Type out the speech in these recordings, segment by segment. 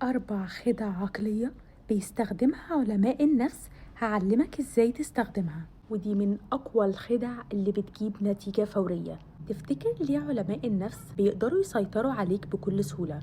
4 خدع عقلية بيستخدمها علماء النفس. هعلمك ازاي تستخدمها، ودي من أقوى الخدع اللي بتجيب نتيجة فورية. تفتكر ليه علماء النفس بيقدروا يسيطروا عليك بكل سهولة؟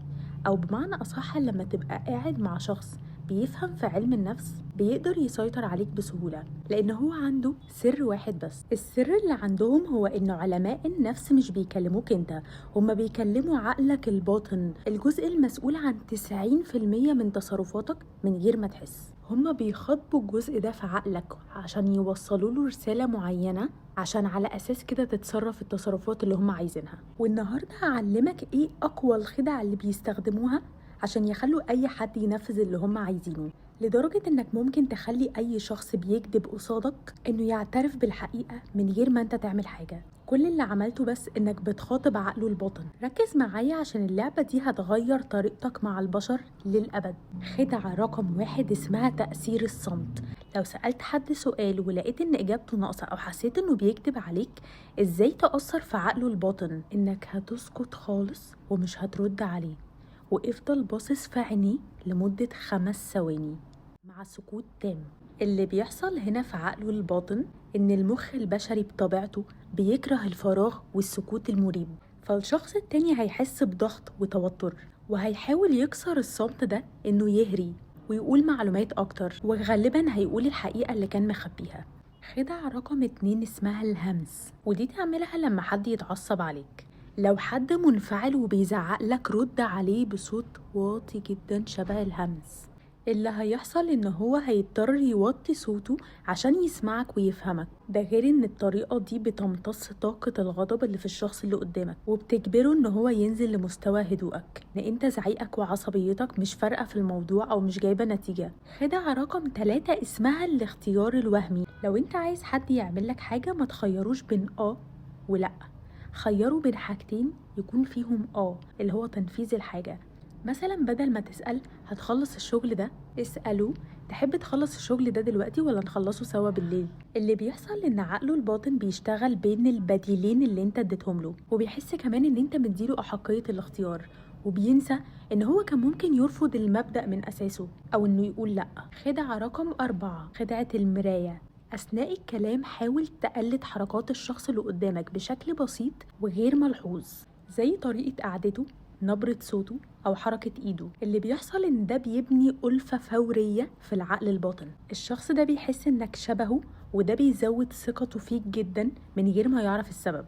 أو بمعنى أصح، لما تبقى قاعد مع شخص بيفهم في علم النفس بيقدر يسيطر عليك بسهولة، لأن هو عنده سر واحد بس. السر اللي عندهم هو إن علماء النفس مش بيكلموك انت، هما بيكلموا عقلك الباطن، الجزء المسؤول عن 90% من تصرفاتك من غير ما تحس. هما بيخاطبوا الجزء ده في عقلك عشان يوصلوا له رسالة معينة، عشان على أساس كده تتصرف التصرفات اللي هما عايزينها. والنهاردة هعلمك ايه أقوى الخدع اللي بيستخدموها عشان يخلوا أي حد ينفذ اللي هما عايزينه، لدرجة انك ممكن تخلي أي شخص بيكذب قصادك انه يعترف بالحقيقة من غير ما انت تعمل حاجة. كل اللي عملته بس انك بتخاطب عقله الباطن. ركز معايا عشان اللعبة دي هتغير طريقتك مع البشر للأبد. خدعة رقم 1 اسمها تأثير الصمت. لو سألت حد سؤال ولقيت ان اجابته ناقصة او حسيت انه بيكذب عليك، ازاي تأثر في عقله الباطن؟ انك هتسكت خالص ومش هترد عليه، وافضل باصص في عينيه لمدة 5 ثواني مع سكوت تام. اللي بيحصل هنا في عقله الباطن إن المخ البشري بطبيعته بيكره الفراغ والسكوت المريب، فالشخص التاني هيحس بضغط وتوتر، وهيحاول يكسر الصمت ده إنه يهري ويقول معلومات أكتر، وغالبا هيقول الحقيقة اللي كان مخبيها. خدعة رقم 2 اسمها الهمس، ودي تعملها لما حد يتعصب عليك. لو حد منفعل وبيزعق لك، رد عليه بصوت واطي جدا شبه الهمس. اللي هيحصل ان هو هيضطر يوطي صوته عشان يسمعك ويفهمك. ده غير ان الطريقة دي بتمتص طاقة الغضب اللي في الشخص اللي قدامك، وبتجبره ان هو ينزل لمستوى هدوءك، لان انت زعيقك وعصبيتك مش فارقة في الموضوع او مش جايبة نتيجة. خدعة رقم 3 اسمها الاختيار الوهمي. لو انت عايز حد يعمل لك حاجة، ما تخيروش بين ولا، خيروا بين حاجتين يكون فيهم اللي هو تنفيذ الحاجة. مثلا بدل ما تسأل هتخلص الشغل ده، اسأله تحب تخلص الشغل ده دلوقتي ولا نخلصه سوا بالليل. اللي بيحصل ان عقله الباطن بيشتغل بين البديلين اللي انت اديتهم له، وبيحس كمان ان انت مديله احقية الاختيار، وبينسى ان هو كان ممكن يرفض المبدأ من اساسه او انه يقول لا. خدعة رقم 4 خدعة المراية. أثناء الكلام حاول تقلد حركات الشخص اللي قدامك بشكل بسيط وغير ملحوظ، زي طريقة قعدته، نبرة صوته، أو حركة إيده. اللي بيحصل إن ده بيبني ألفة فورية في العقل الباطن. الشخص ده بيحس إنك شبهه، وده بيزود ثقته فيك جدا من غير ما يعرف السبب.